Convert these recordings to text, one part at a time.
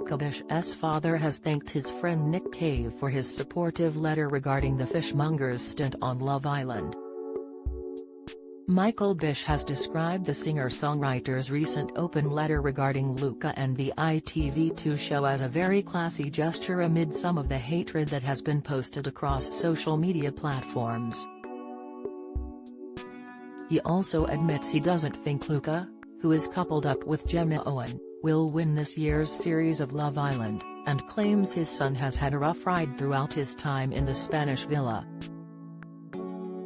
Luca Bish's father has thanked his friend Nick Cave for his supportive letter regarding the fishmonger's stint on Love Island. Michael Bish has described the singer-songwriter's recent open letter regarding Luca and the ITV2 show as a very classy gesture amid some of the hatred that has been posted across social media platforms. He also admits he doesn't think Luca, who is coupled up with Gemma Owen, will win this year's series of Love Island, and claims his son has had a rough ride throughout his time in the Spanish villa.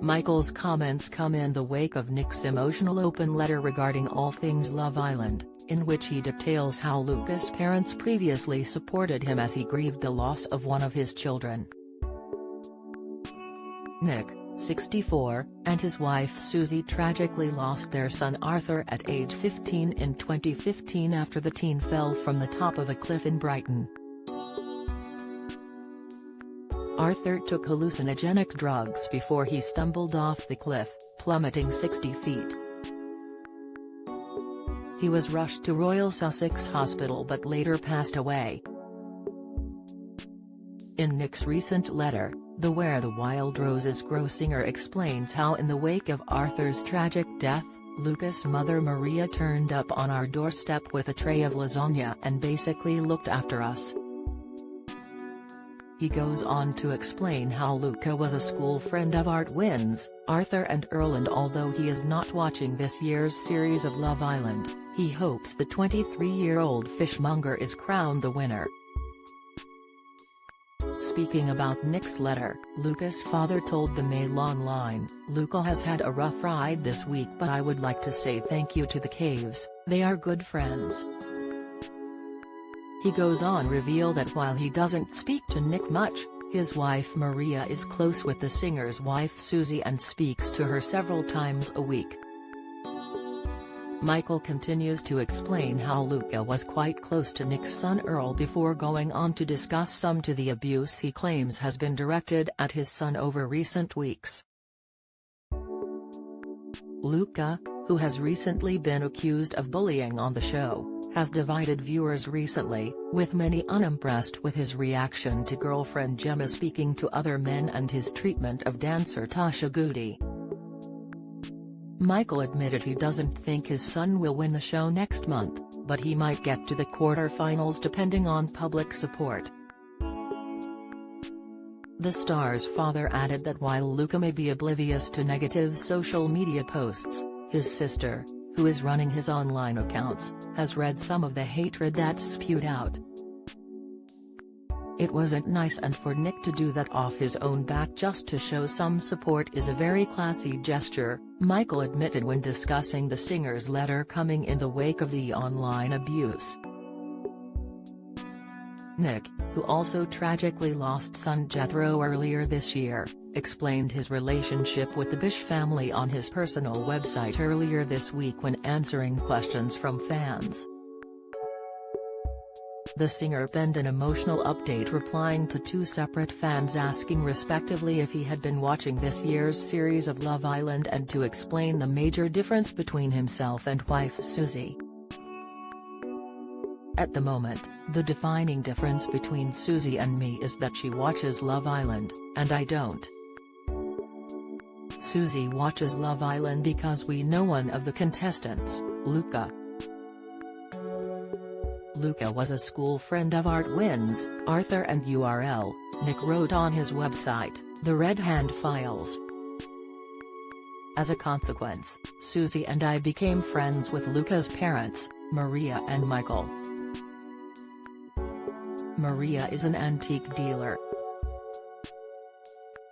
Michael's comments come in the wake of Nick's emotional open letter regarding all things Love Island, in which he details how Luca's parents previously supported him as he grieved the loss of one of his children. Nick, 64, and his wife Susie tragically lost their son Arthur at age 15 in 2015 after the teen fell from the top of a cliff in Brighton. Arthur took hallucinogenic drugs before he stumbled off the cliff, plummeting 60 feet. He was rushed to Royal Sussex Hospital but later passed away. In Nick's recent letter, the Where the Wild Roses Grow singer explains how in the wake of Arthur's tragic death, Luca's mother Maria turned up on our doorstep with a tray of lasagna and basically looked after us. He goes on to explain how Luca was a school friend of Art Wynn's, Arthur and Earl, and although he is not watching this year's series of Love Island, he hopes the 23-year-old fishmonger is crowned the winner. Speaking about Nick's letter, Luca's father told the Mail Online, "Luca has had a rough ride this week, but I would like to say thank you to the Caves, they are good friends." He goes on to reveal that while he doesn't speak to Nick much, his wife Maria is close with the singer's wife Susie and speaks to her several times a week. Michael continues to explain how Luca was quite close to Nick's son Earl before going on to discuss some to the abuse he claims has been directed at his son over recent weeks. Luca, who has recently been accused of bullying on the show, has divided viewers recently, with many unimpressed with his reaction to girlfriend Gemma speaking to other men and his treatment of dancer Tasha Goody. Michael admitted he doesn't think his son will win the show next month, but he might get to the quarter-finals depending on public support. The star's father added that while Luca may be oblivious to negative social media posts, his sister, who is running his online accounts, has read some of the hatred that's spewed out. "It wasn't nice, and for Nick to do that off his own back just to show some support is a very classy gesture," Michael admitted when discussing the singer's letter coming in the wake of the online abuse. Nick, who also tragically lost son Jethro earlier this year, explained his relationship with the Bish family on his personal website earlier this week when answering questions from fans. The singer penned an emotional update replying to two separate fans asking respectively if he had been watching this year's series of Love Island and to explain the major difference between himself and wife Susie. "At the moment, the defining difference between Susie and me is that she watches Love Island, and I don't. Susie watches Love Island because we know one of the contestants, Luca. Luca was a school friend of Art Wynn's, Arthur and URL," Nick wrote on his website, The Red Hand Files. "As a consequence, Susie and I became friends with Luca's parents, Maria and Michael. Maria is an antique dealer.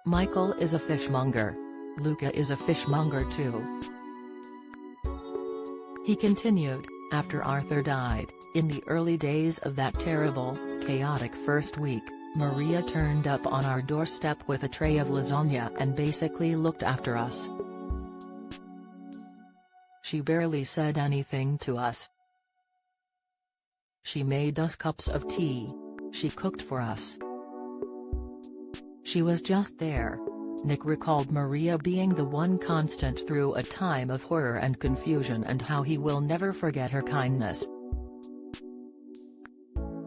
Michael is a fishmonger. Luca is a fishmonger too." He continued, "After Arthur died, in the early days of that terrible, chaotic first week, Maria turned up on our doorstep with a tray of lasagna and basically looked after us. She barely said anything to us. She made us cups of tea. She cooked for us. She was just there." Nick recalled Maria being the one constant through a time of horror and confusion and how he will never forget her kindness.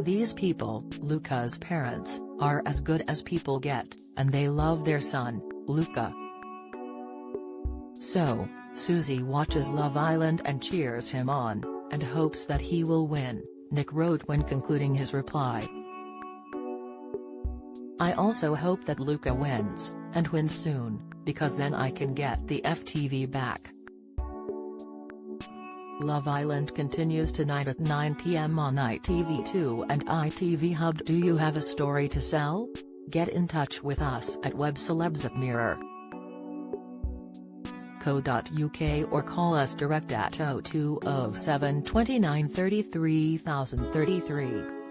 These people, Luca's parents, are as good as people get, and they love their son, Luca. So, Susie watches Love Island and cheers him on, and hopes that he will win, Nick wrote when concluding his reply. I also hope that Luca wins, and wins soon, because then I can get the FTV back. Love Island continues tonight at 9 p.m. on ITV2 and ITV Hub. Do you have a story to sell? Get in touch with us at webcelebs@mirror.co.uk or call us direct at 0207 29 33 033.